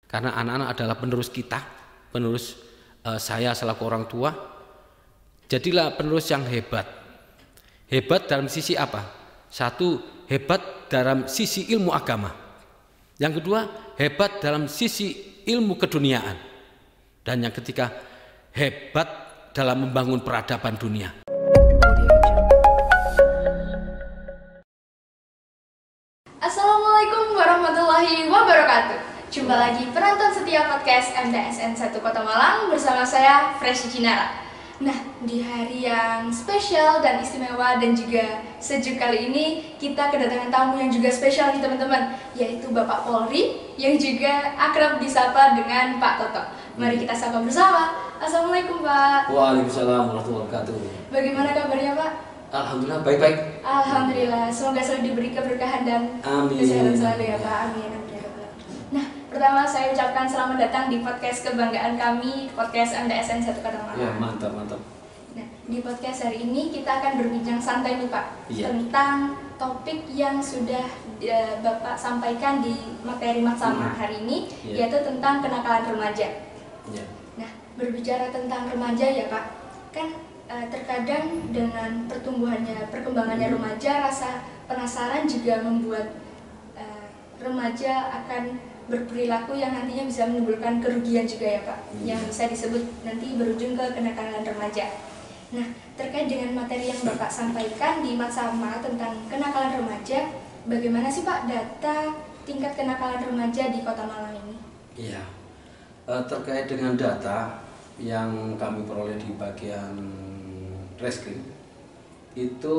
Karena anak-anak adalah penerus kita, penerus saya selaku orang tua. Jadilah penerus yang hebat. Hebat dalam sisi apa? Satu, hebat dalam sisi ilmu agama. Yang kedua, hebat dalam sisi ilmu keduniaan. Dan yang ketiga, hebat dalam membangun peradaban dunia. Assalamualaikum warahmatullahi wabarakatuh. Jumpa lagi penonton setia podcast MDSN 1 Kota Malang bersama saya Fresh Jinara. Nah, di hari yang spesial dan istimewa dan juga sejuk kali ini kita kedatangan tamu yang juga spesial nih teman-teman, yaitu Bapak Polri yang juga akrab disapa dengan Pak Toto. Mari kita sapa bersama. Assalamualaikum Pak. Waalaikumsalam warahmatullahi wabarakatuh. Bagaimana kabarnya Pak? Alhamdulillah baik-baik. Alhamdulillah, semoga selalu diberi keberkahan dan kesehatan selalu ya Pak. Amin. Nah, pertama saya ucapkan selamat datang di podcast kebanggaan kami, podcast MDSN 1 Kota Malang. Ya, mantap. Nah, di podcast hari ini kita akan berbincang santai nih Pak, tentang topik yang sudah Bapak sampaikan di materi maksama hari ini, yaitu tentang kenakalan remaja. Nah, berbicara tentang remaja ya Pak, kan terkadang dengan perkembangannya remaja, rasa penasaran juga membuat remaja akan berperilaku yang nantinya bisa menimbulkan kerugian juga ya Pak, yang bisa disebut nanti berujung ke kenakalan remaja. Nah, terkait dengan materi yang Bapak sampaikan di maksama tentang kenakalan remaja, bagaimana sih Pak data tingkat kenakalan remaja di Kota Malang ini? Iya, terkait dengan data yang kami peroleh di bagian Reskrim itu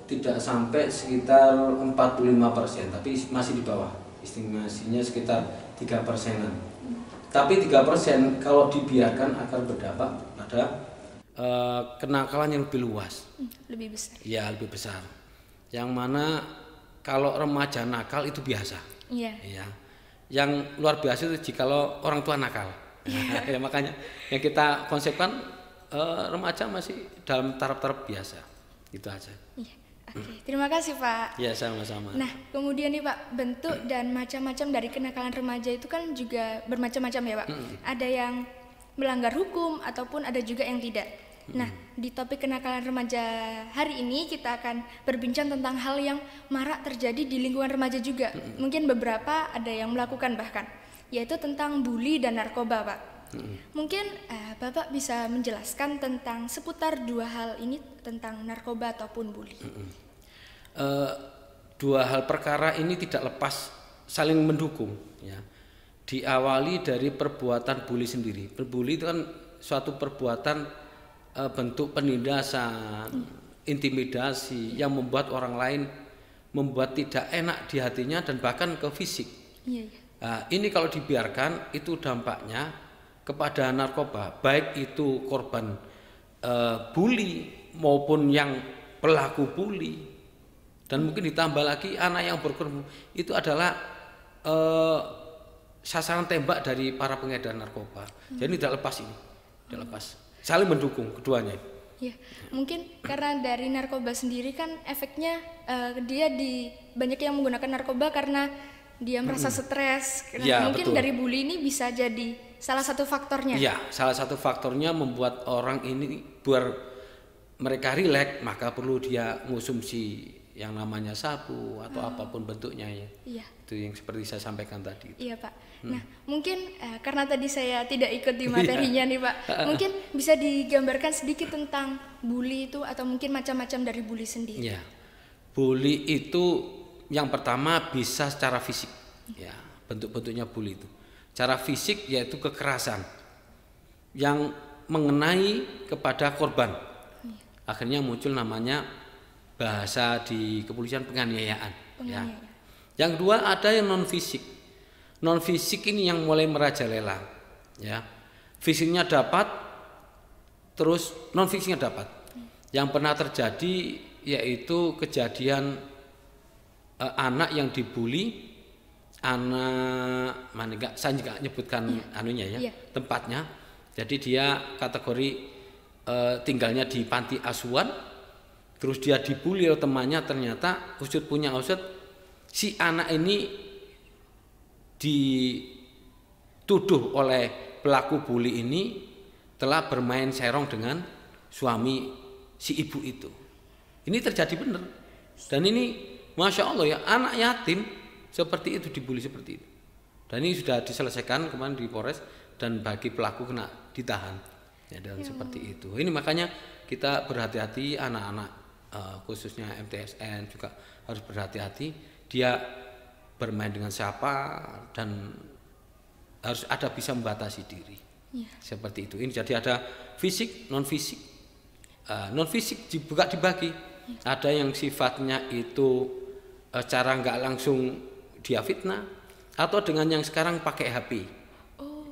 tidak sampai sekitar 45%, tapi masih di bawah, estimasinya sekitar 3%-an. Tapi 3% kalau dibiarkan akan berdampak pada kenakalan yang lebih luas, lebih besar. Ya, lebih besar. Yang mana kalau remaja nakal itu biasa. Iya. Ya. Yang luar biasa itu jikalau orang tua nakal. Ya, makanya yang kita konsepkan remaja masih dalam taraf-taraf biasa. Itu aja. Iya. Oke, terima kasih Pak. Ya, sama-sama. Nah, kemudian nih Pak, bentuk dan macam-macam dari kenakalan remaja itu kan juga bermacam-macam ya Pak. Ada yang melanggar hukum ataupun ada juga yang tidak. Nah, di topik kenakalan remaja hari ini kita akan berbincang tentang hal yang marak terjadi di lingkungan remaja juga. Mungkin beberapa ada yang melakukan bahkan, yaitu tentang bully dan narkoba Pak. Mungkin Bapak bisa menjelaskan tentang seputar dua hal ini, tentang narkoba ataupun bully. Dua hal perkara ini tidak lepas saling mendukung, ya. Diawali dari perbuatan bully sendiri. Bully itu kan suatu perbuatan bentuk penindasan, intimidasi yang membuat orang lain membuat tidak enak di hatinya dan bahkan ke fisik. Nah, ini kalau dibiarkan itu dampaknya kepada narkoba, baik itu korban bully maupun yang pelaku bully, dan mungkin ditambah lagi anak yang berkorban itu adalah sasaran tembak dari para pengedar narkoba. Jadi tidak lepas ini, tidak lepas, saling mendukung keduanya. Ya, mungkin karena dari narkoba sendiri kan efeknya banyak yang menggunakan narkoba karena dia merasa stres. Ya, mungkin betul. dari bully ini bisa jadi salah satu faktornya. Iya, salah satu faktornya membuat orang ini biar mereka rileks, maka perlu dia mengonsumsi yang namanya sabu atau apapun bentuknya ya. Iya. Itu yang seperti saya sampaikan tadi. Iya Pak. Nah, mungkin karena tadi saya tidak ikut di materinya nih Pak, mungkin bisa digambarkan sedikit tentang bully itu atau mungkin macam-macam dari bully sendiri. Iya. Bully itu yang pertama bisa secara fisik, ya, bentuk-bentuknya bully itu. Secara fisik yaitu kekerasan yang mengenai kepada korban. Akhirnya muncul namanya bahasa di kepolisian penganiayaan. Ya. Yang kedua ada yang non fisik. Non fisik ini yang mulai merajalela. Ya. Fisiknya dapat, terus non fisiknya dapat. Yang pernah terjadi yaitu kejadian anak yang dibully, anak mana enggak, saya juga nyebutkan tempatnya. Jadi dia kategori tinggalnya di panti asuhan, terus dia dibully oleh temannya, ternyata usut punya usut si anak ini dituduh oleh pelaku bully ini telah bermain serong dengan suami si ibu itu. Ini terjadi benar. Dan ini Masya Allah ya, anak yatim seperti itu dibully seperti itu. Dan ini sudah diselesaikan kemarin di Polres, dan bagi pelaku kena ditahan. Ya, dan seperti itu. Ini makanya kita berhati-hati, anak-anak khususnya MTSN juga harus berhati-hati. Dia bermain dengan siapa dan harus ada bisa membatasi diri. Seperti itu. Ini jadi ada fisik, non fisik. Non fisik juga dibagi. Ada yang sifatnya itu cara nggak langsung dia fitnah, atau dengan yang sekarang pakai HP.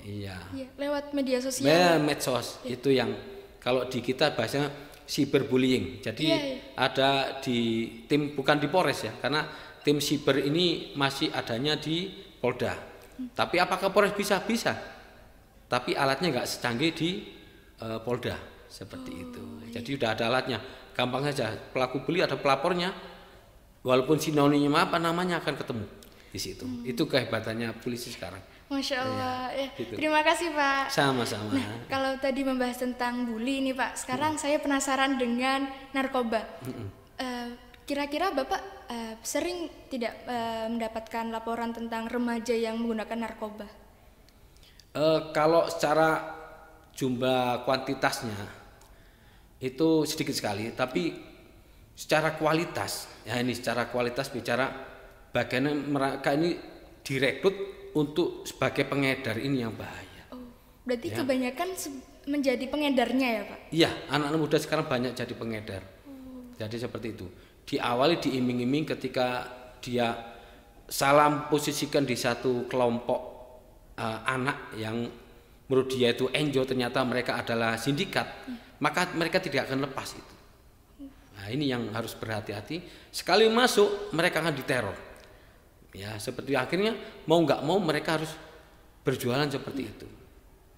Iya. Lewat media sosial. Medsos itu yang kalau di kita bahasanya cyberbullying. Jadi ada di tim, bukan di Polres ya, karena tim siber ini masih adanya di Polda. Tapi apakah Polres bisa? Bisa. Tapi alatnya nggak secanggih di Polda seperti itu. Jadi udah ada alatnya. Gampang saja, pelaku bully ada pelapornya, walaupun sinonimnya apa namanya akan ketemu di situ. Itu kehebatannya polisi sekarang. Masya Allah. Gitu. Terima kasih Pak. Sama-sama. Nah, kalau tadi membahas tentang bully ini Pak, sekarang saya penasaran dengan narkoba. Kira-kira Bapak sering tidak mendapatkan laporan tentang remaja yang menggunakan narkoba? Kalau secara jumlah kuantitasnya itu sedikit sekali, tapi secara kualitas, ya ini secara kualitas bicara bagaimana mereka ini direkrut untuk sebagai pengedar, ini yang bahaya. Berarti kebanyakan menjadi pengedarnya ya Pak? Iya, anak-anak muda sekarang banyak jadi pengedar. Jadi seperti itu. Diawali diiming-iming ketika dia salah posisikan di satu kelompok anak yang menurut dia itu enjoy, ternyata mereka adalah sindikat. Maka mereka tidak akan lepas itu. Nah, ini yang harus berhati-hati. Sekali masuk mereka akan diteror. Ya, seperti akhirnya mau nggak mau mereka harus berjualan seperti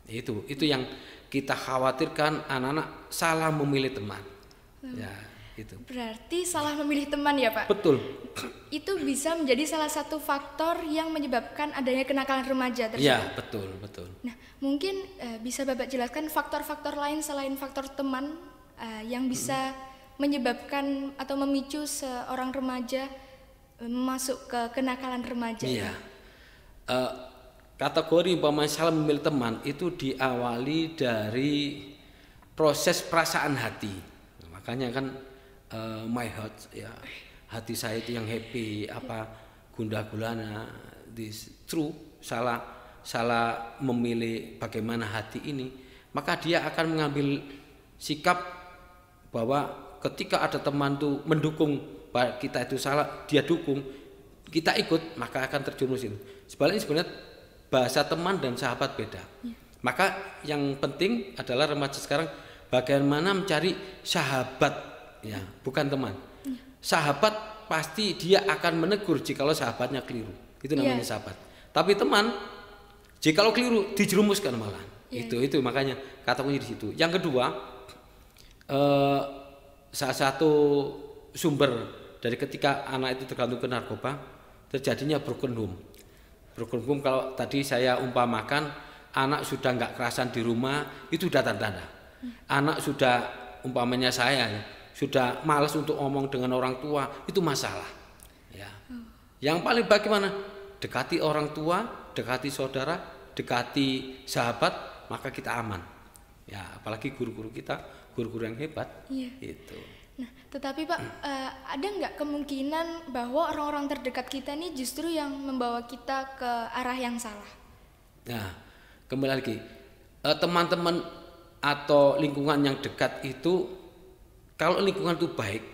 itu. Itu yang kita khawatirkan, anak-anak salah memilih teman. Ya, itu. Berarti salah memilih teman ya Pak? Betul. Itu bisa menjadi salah satu faktor yang menyebabkan adanya kenakalan remaja tersebut. Ya, betul. Nah, mungkin bisa Bapak jelaskan faktor-faktor lain selain faktor teman yang bisa menyebabkan atau memicu seorang remaja masuk ke kenakalan remaja. Iya. Kategori salah memilih teman itu diawali dari proses perasaan hati. Makanya kan my heart ya, hati saya itu yang happy, apa gundah gulana, this true, salah memilih bagaimana hati ini, maka dia akan mengambil sikap bahwa ketika ada teman tuh mendukung kita itu salah, dia dukung, kita ikut, maka akan terjerumus itu. Sebenarnya bahasa teman dan sahabat beda. Maka yang penting adalah remaja sekarang bagaimana mencari sahabat, ya, bukan teman. Sahabat pasti dia akan menegur jikalau sahabatnya keliru. Itu namanya sahabat. Tapi teman, jikalau keliru dijerumuskan malah. Itu makanya kata kunci di situ. Yang kedua, salah satu sumber dari ketika anak itu tergantung ke narkoba, terjadinya broken home. Broken home kalau tadi saya umpamakan, anak sudah nggak kerasan di rumah, itu udah tanda-tanda. Anak sudah, umpamanya saya ya, sudah malas untuk ngomong dengan orang tua, itu masalah. Ya. Yang paling bagaimana? Dekati orang tua, dekati saudara, dekati sahabat, maka kita aman. Ya, apalagi guru-guru kita, guru-guru yang hebat. Itu. Nah, tetapi Pak, ada nggak kemungkinan bahwa orang-orang terdekat kita ini justru yang membawa kita ke arah yang salah? Nah, kembali lagi, teman-teman atau lingkungan yang dekat itu, kalau lingkungan itu baik,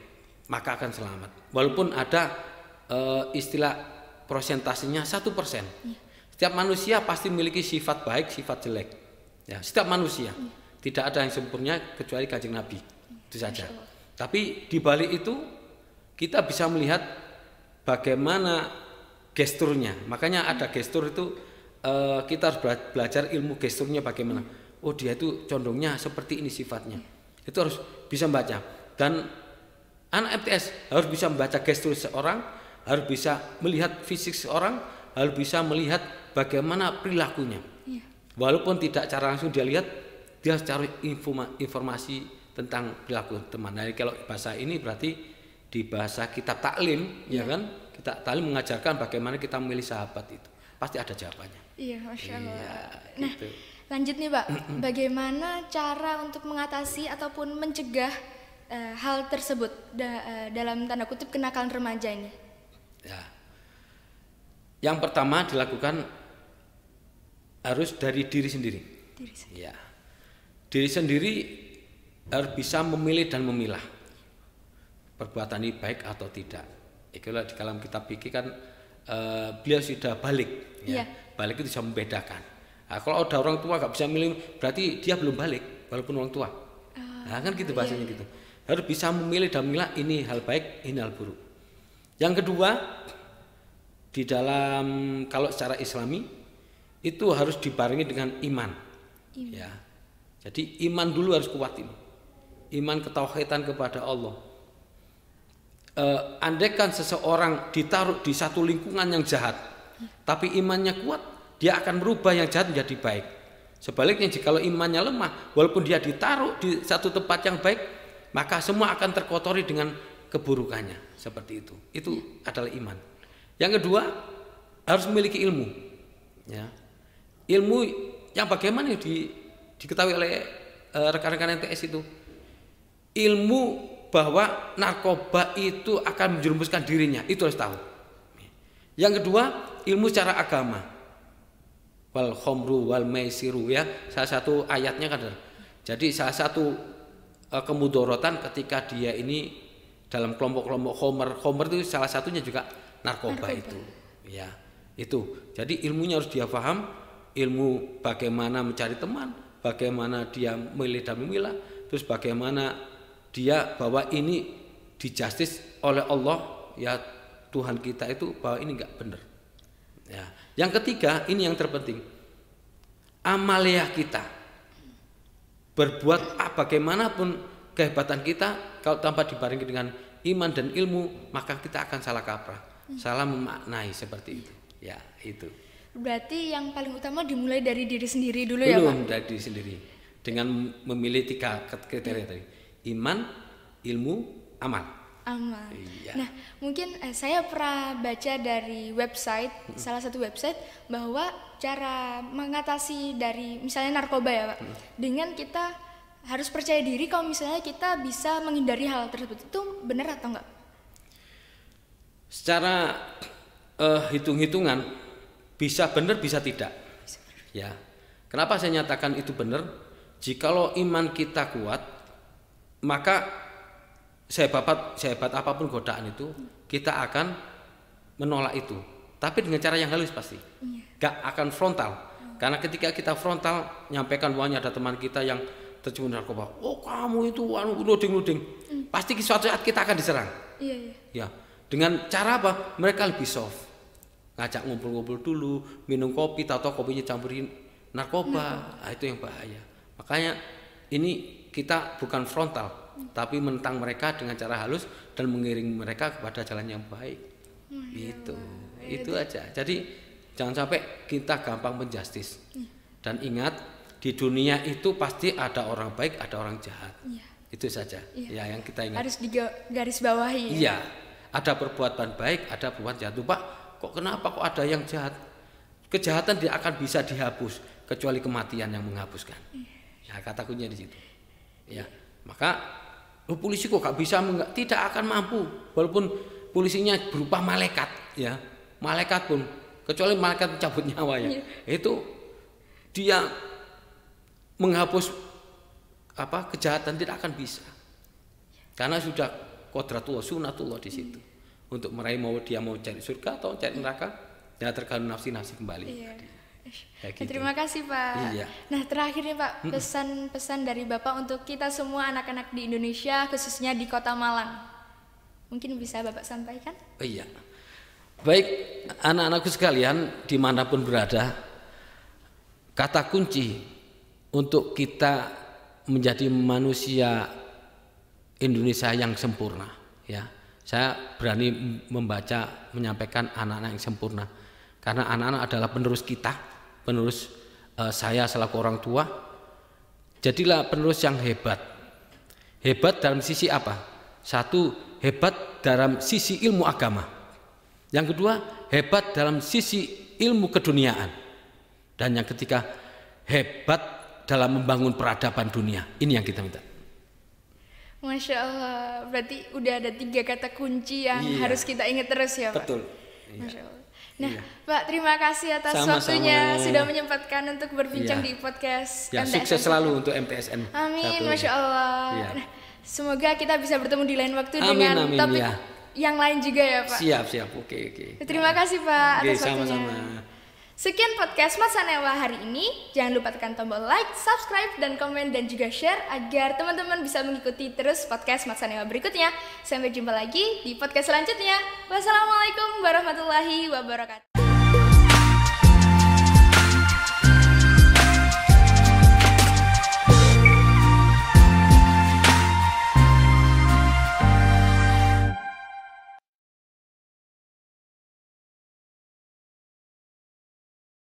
maka akan selamat. Walaupun ada istilah prosentasenya 1%. Setiap manusia pasti memiliki sifat baik, sifat jelek. Ya, setiap manusia. Tidak ada yang sempurna kecuali Kanjeng Nabi. Itu saja. Tapi di balik itu kita bisa melihat bagaimana gesturnya. Makanya ada gestur itu, kita harus belajar ilmu gesturnya bagaimana. Oh, dia itu condongnya seperti ini sifatnya. Itu harus bisa membaca. Dan anak MTS harus bisa membaca gestur seorang, harus bisa melihat fisik seorang, harus bisa melihat bagaimana perilakunya. Walaupun tidak secara langsung dia lihat, dia cari informasi tentang perilaku teman. Nah, kalau bahasa ini berarti di bahasa kitab taklim, ya kan? Kitab taklim mengajarkan bagaimana kita memilih sahabat itu. Pasti ada jawabannya. Iya, Masya Allah. Iya, nah, gitu. Lanjut nih Pak, bagaimana cara untuk mengatasi ataupun mencegah hal tersebut dalam tanda kutip kenakalan remaja ini? Ya. Yang pertama dilakukan harus dari diri sendiri. Ya. Diri sendiri harus bisa memilih dan memilah perbuatan ini baik atau tidak. Itulah di dalam kitab fikih kan beliau sudah balik, ya. Balik itu bisa membedakan. Nah, kalau ada orang tua gak bisa milih, berarti dia belum balik walaupun orang tua. Nah, kan gitu bahasanya gitu. Harus bisa memilih dan memilah ini hal baik, ini hal buruk. Yang kedua, di dalam kalau secara Islami itu harus dibarengi dengan iman. Ya. Jadi iman dulu harus kuat ini. Iman ketauhidan kepada Allah. Andaikan seseorang ditaruh di satu lingkungan yang jahat, tapi imannya kuat, dia akan merubah yang jahat menjadi baik. Sebaliknya jikalau imannya lemah, walaupun dia ditaruh di satu tempat yang baik, maka semua akan terkotori dengan keburukannya. Seperti itu. Itu adalah iman. Yang kedua, harus memiliki ilmu. Ya. Ilmu yang bagaimana diketahui oleh rekan-rekan NTS itu. Ilmu bahwa narkoba itu akan menjerumuskan dirinya, itu harus tahu. Yang kedua, ilmu secara agama. Wal khomru wal maisiru, ya. Salah satu ayatnya kan. Jadi salah satu kemudorotan ketika dia ini dalam kelompok-kelompok khomer itu salah satunya juga narkoba. Itu. Ya, itu. Jadi ilmunya harus dia paham, ilmu bagaimana mencari teman, bagaimana dia memilih dan memilah, terus bagaimana dia bahwa ini dijustis oleh Allah, ya Tuhan kita itu bahwa ini enggak benar. Ya. Yang ketiga, ini yang terpenting. Amaliyah kita. Berbuat bagaimanapun kehebatan kita, kalau tanpa dibarengi dengan iman dan ilmu, maka kita akan salah kaprah, salah memaknai seperti itu. Ya, itu. Berarti yang paling utama dimulai dari diri sendiri dulu ya Pak? Belum, dari diri sendiri. Dengan memilih 3 kriteria tadi. Iman, ilmu, amal. Amal. Iya. Nah, mungkin saya pernah baca dari website, salah satu website, bahwa cara mengatasi dari misalnya narkoba ya Pak, dengan kita harus percaya diri kalau misalnya kita bisa menghindari hal tersebut. Itu benar atau enggak? Secara hitung-hitungan bisa benar bisa tidak. Ya. Kenapa saya nyatakan itu benar? Jikalau iman kita kuat, maka sehebat apapun godaan itu, kita akan menolak itu. Tapi dengan cara yang halus pasti. Gak akan frontal. Karena ketika kita frontal, nyampaikan bahwa ada teman kita yang terjun narkoba, oh kamu itu nuding-nuding, pasti suatu saat kita akan diserang. Ya. Dengan cara apa? Mereka lebih soft. Ngajak ngumpul-ngumpul dulu, minum kopi, atau kopinya campurin narkoba. Nah, itu yang bahaya. Makanya ini kita bukan frontal, tapi menentang mereka dengan cara halus dan mengiring mereka kepada jalan yang baik. Itu aja. Jadi jangan sampai kita gampang menjustis. Dan ingat, di dunia itu pasti ada orang baik, ada orang jahat. Itu saja. Ya, yang kita ingat. Harus digaris bawahi. Iya. Ada perbuatan baik, ada perbuatan jahat. Pak, kenapa kok ada yang jahat? Kejahatan tidak akan bisa dihapus kecuali kematian yang menghapuskan. Ya, kata kuncinya di situ. Ya, maka polisi kok gak bisa tidak akan mampu, walaupun polisinya berupa malaikat, ya, malaikat pun, kecuali malaikat mencabut nyawa ya, itu dia menghapus kejahatan tidak akan bisa, karena sudah qodratullah, sunatullah di situ, untuk meraih mau dia mau cari surga atau cari neraka, dia tergantung nafsi kembali. Gitu. Terima kasih Pak. Iya. Nah terakhir nih Pak, pesan-pesan dari Bapak untuk kita semua anak-anak di Indonesia, khususnya di Kota Malang, mungkin bisa Bapak sampaikan? Iya. Baik anak-anakku sekalian dimanapun berada, kata kunci untuk kita menjadi manusia Indonesia yang sempurna, ya. Saya berani menyampaikan anak-anak yang sempurna. Karena anak-anak adalah penerus kita, penerus saya selaku orang tua. Jadilah penerus yang hebat. Hebat dalam sisi apa? Satu, hebat dalam sisi ilmu agama. Yang kedua, hebat dalam sisi ilmu keduniaan. Dan yang ketiga, hebat dalam membangun peradaban dunia. Ini yang kita minta. Masya Allah, berarti udah ada 3 kata kunci yang harus kita ingat terus ya Pak? Betul. Masya Allah. Nah Pak, terima kasih atas waktunya sudah menyempatkan untuk berbincang di podcast ya, MTSN. Sukses selalu untuk MTSN. Amin, Masya Allah. Nah, semoga kita bisa bertemu di lain waktu dengan topik yang lain juga ya Pak. Siap, oke. Terima kasih Pak atas waktunya. Sama-sama. Sekian podcast Mat Sanewa hari ini. Jangan lupa tekan tombol like, subscribe, dan komen, dan juga share agar teman-teman bisa mengikuti terus podcast Mat Sanewa berikutnya. Sampai jumpa lagi di podcast selanjutnya. Wassalamualaikum warahmatullahi wabarakatuh.